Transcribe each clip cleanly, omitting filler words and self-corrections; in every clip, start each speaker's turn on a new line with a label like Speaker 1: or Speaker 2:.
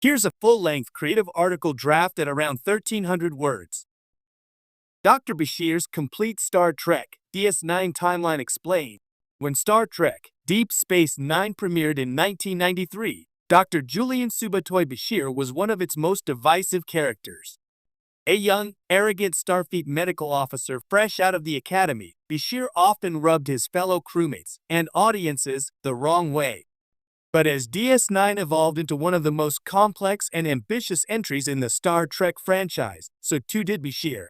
Speaker 1: Here's a full-length creative article draft at around 1,300 words. Dr. Bashir's Complete Star Trek DS9 Timeline Explained. When Star Trek Deep Space Nine premiered in 1993, Dr. Julian Subatoy Bashir was one of its most divisive characters. A young, arrogant Starfleet medical officer fresh out of the academy, Bashir often rubbed his fellow crewmates and audiences the wrong way. But as DS9 evolved into one of the most complex and ambitious entries in the Star Trek franchise, so too did Bashir.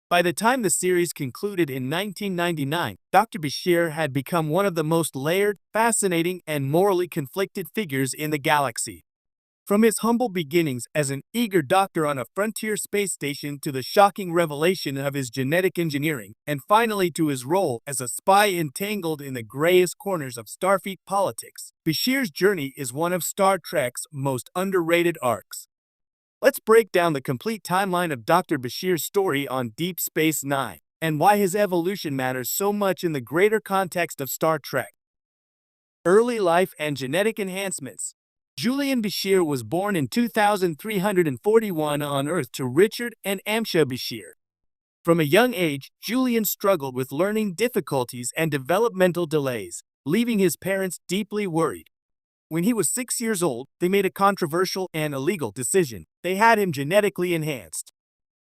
Speaker 1: By the time the series concluded in 1999, Dr. Bashir had become one of the most layered, fascinating, and morally conflicted figures in the galaxy. From his humble beginnings as an eager doctor on a frontier space station to the shocking revelation of his genetic engineering, and finally to his role as a spy entangled in the grayest corners of Starfleet politics, Bashir's journey is one of Star Trek's most underrated arcs. Let's break down the complete timeline of Dr. Bashir's story on Deep Space Nine, and why his evolution matters so much in the greater context of Star Trek. Early life and genetic enhancements. Julian Bashir was born in 2341 on Earth to Richard and Amsha Bashir. From a young age, Julian struggled with learning difficulties and developmental delays, leaving his parents deeply worried. When he was 6 years old, they made a controversial and illegal decision. They had him genetically enhanced.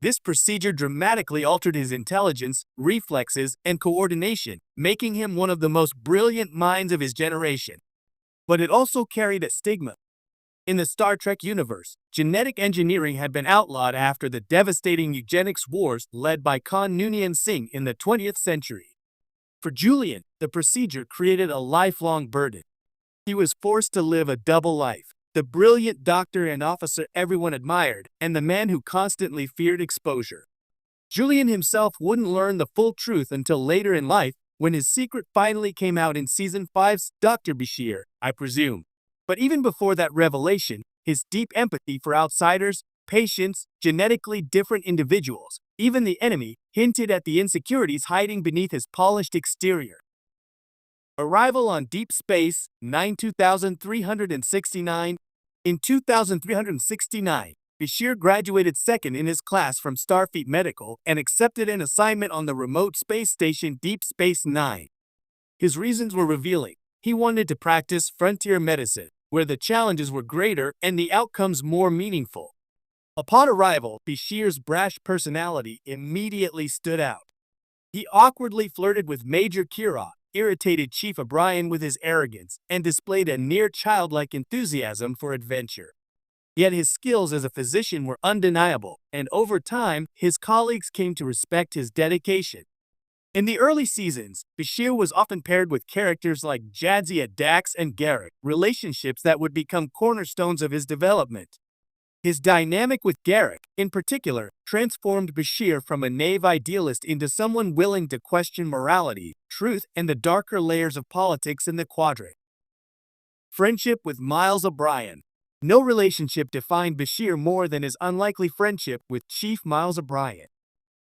Speaker 1: This procedure dramatically altered his intelligence, reflexes, and coordination, making him one of the most brilliant minds of his generation. But it also carried a stigma. In the Star Trek universe, genetic engineering had been outlawed after the devastating eugenics wars led by Khan Noonien Singh in the 20th century. For Julian, the procedure created a lifelong burden. He was forced to live a double life, the brilliant doctor and officer everyone admired, and the man who constantly feared exposure. Julian himself wouldn't learn the full truth until later in life, when his secret finally came out in Season 5's Dr. Bashir, I presume. But even before that revelation, his deep empathy for outsiders, patients, genetically different individuals, even the enemy, hinted at the insecurities hiding beneath his polished exterior. Arrival on Deep Space Nine 2369. In 2369, Bashir graduated second in his class from Starfleet Medical and accepted an assignment on the remote space station Deep Space Nine. His reasons were revealing. He wanted to practice frontier medicine, where the challenges were greater and the outcomes more meaningful. Upon arrival, Bashir's brash personality immediately stood out. He awkwardly flirted with Major Kira, irritated Chief O'Brien with his arrogance, and displayed a near childlike enthusiasm for adventure. Yet his skills as a physician were undeniable, and over time, his colleagues came to respect his dedication. In the early seasons, Bashir was often paired with characters like Jadzia Dax and Garrick, relationships that would become cornerstones of his development. His dynamic with Garrick, in particular, transformed Bashir from a naive idealist into someone willing to question morality, truth, and the darker layers of politics in the Quadrant. Friendship with Miles O'Brien. No relationship defined Bashir more than his unlikely friendship with Chief Miles O'Brien.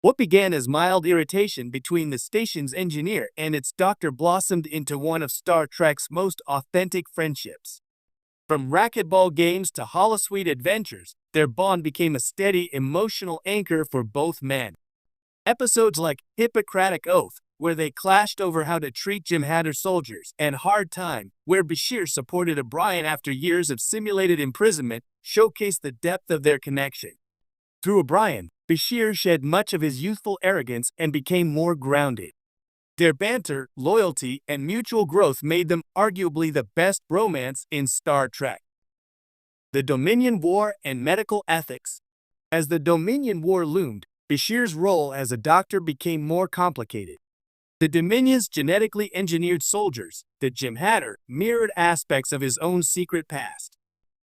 Speaker 1: What began as mild irritation between the station's engineer and its doctor blossomed into one of Star Trek's most authentic friendships. From racquetball games to holosuite adventures, their bond became a steady emotional anchor for both men. Episodes like Hippocratic Oath, where they clashed over how to treat Jem'Hadar soldiers, and Hard Time, where Bashir supported O'Brien after years of simulated imprisonment, showcased the depth of their connection. Through O'Brien, Bashir shed much of his youthful arrogance and became more grounded. Their banter, loyalty, and mutual growth made them arguably the best romance in Star Trek. The Dominion War and Medical Ethics. As the Dominion War loomed, Bashir's role as a doctor became more complicated. The Dominion's genetically engineered soldiers, the Jem'Hadar, mirrored aspects of his own secret past.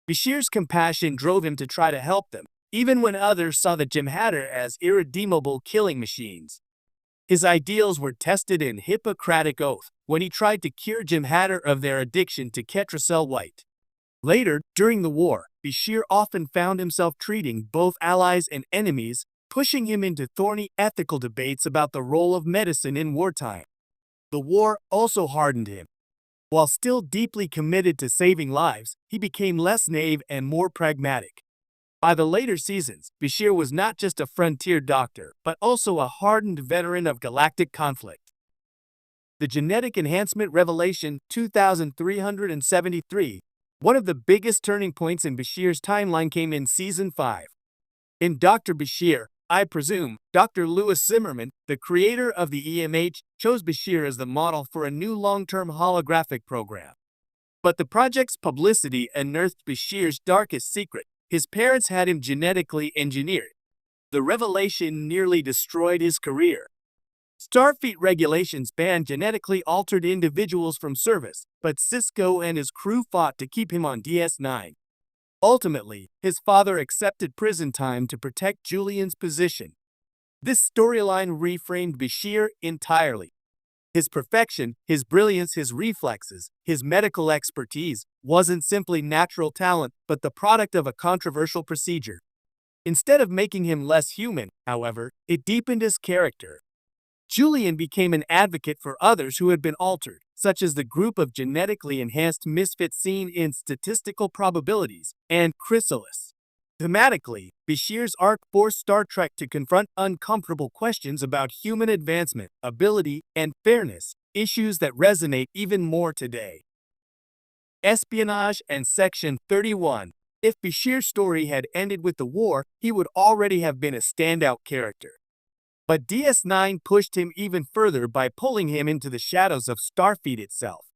Speaker 1: Bashir's compassion drove him to try to help them, even when others saw the Jem'Hadar as irredeemable killing machines. His ideals were tested in Hippocratic Oath, when he tried to cure Jem'Hadar of their addiction to Ketracel White. Later, during the war, Bashir often found himself treating both allies and enemies, pushing him into thorny ethical debates about the role of medicine in wartime. The war also hardened him. While still deeply committed to saving lives, he became less naive and more pragmatic. By the later seasons, Bashir was not just a frontier doctor, but also a hardened veteran of galactic conflict. The Genetic Enhancement Revelation 2373. One of the biggest turning points in Bashir's timeline came in Season 5. In Dr. Bashir, I presume, Dr. Louis Zimmerman, the creator of the EMH, chose Bashir as the model for a new long-term holographic program. But the project's publicity unearthed Bashir's darkest secret. His parents had him genetically engineered. The revelation nearly destroyed his career. Starfleet regulations banned genetically altered individuals from service, but Sisko and his crew fought to keep him on DS9. Ultimately, his father accepted prison time to protect Julian's position. This storyline reframed Bashir entirely. His perfection, his brilliance, his reflexes, his medical expertise wasn't simply natural talent, but the product of a controversial procedure. Instead of making him less human, however, it deepened his character. Julian became an advocate for others who had been altered, such as the group of genetically enhanced misfits seen in Statistical Probabilities and Chrysalis. Thematically, Bashir's arc forced Star Trek to confront uncomfortable questions about human advancement, ability, and fairness, issues that resonate even more today. Espionage and Section 31. If Bashir's story had ended with the war, he would already have been a standout character. But DS9 pushed him even further by pulling him into the shadows of Starfleet itself.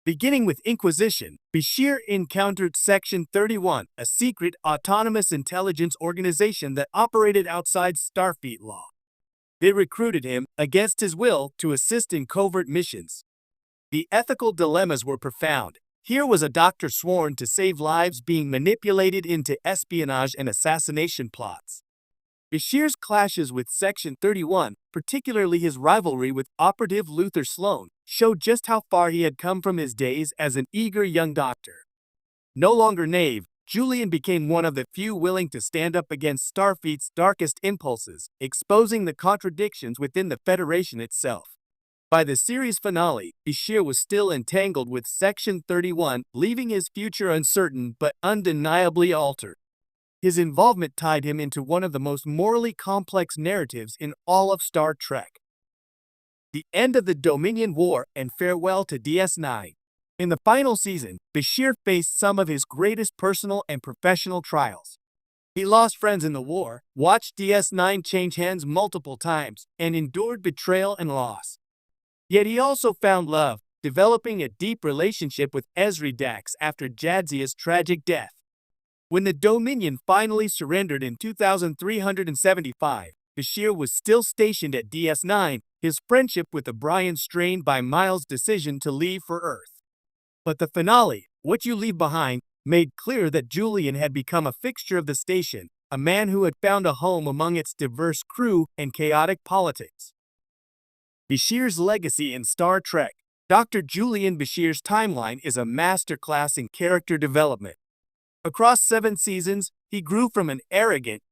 Speaker 1: Beginning with Inquisition, Bashir encountered Section 31, a secret, autonomous intelligence organization that operated outside Starfleet law. They recruited him, against his will, to assist in covert missions. The ethical dilemmas were profound. Here was a doctor sworn to save lives being manipulated into espionage and assassination plots. Bashir's clashes with Section 31, particularly his rivalry with Operative Luther Sloan, showed just how far he had come from his days as an eager young doctor. No longer naive, Julian became one of the few willing to stand up against Starfleet's darkest impulses, exposing the contradictions within the Federation itself. By the series finale, Bashir was still entangled with Section 31, leaving his future uncertain but undeniably altered. His involvement tied him into one of the most morally complex narratives in all of Star Trek. The end of the Dominion War and farewell to DS9. In the final season, Bashir faced some of his greatest personal and professional trials. He lost friends in the war, watched DS9 change hands multiple times, and endured betrayal and loss. Yet he also found love, developing a deep relationship with Ezri Dax after Jadzia's tragic death. When the Dominion finally surrendered in 2375, Bashir was still stationed at DS9, his friendship with O'Brien strained by Miles' decision to leave for Earth. But the finale, What You Leave Behind, made clear that Julian had become a fixture of the station, a man who had found a home among its diverse crew and chaotic politics. Bashir's legacy in Star Trek. Dr. Julian Bashir's timeline is a masterclass in character development. Across 7 seasons, he grew from an arrogant,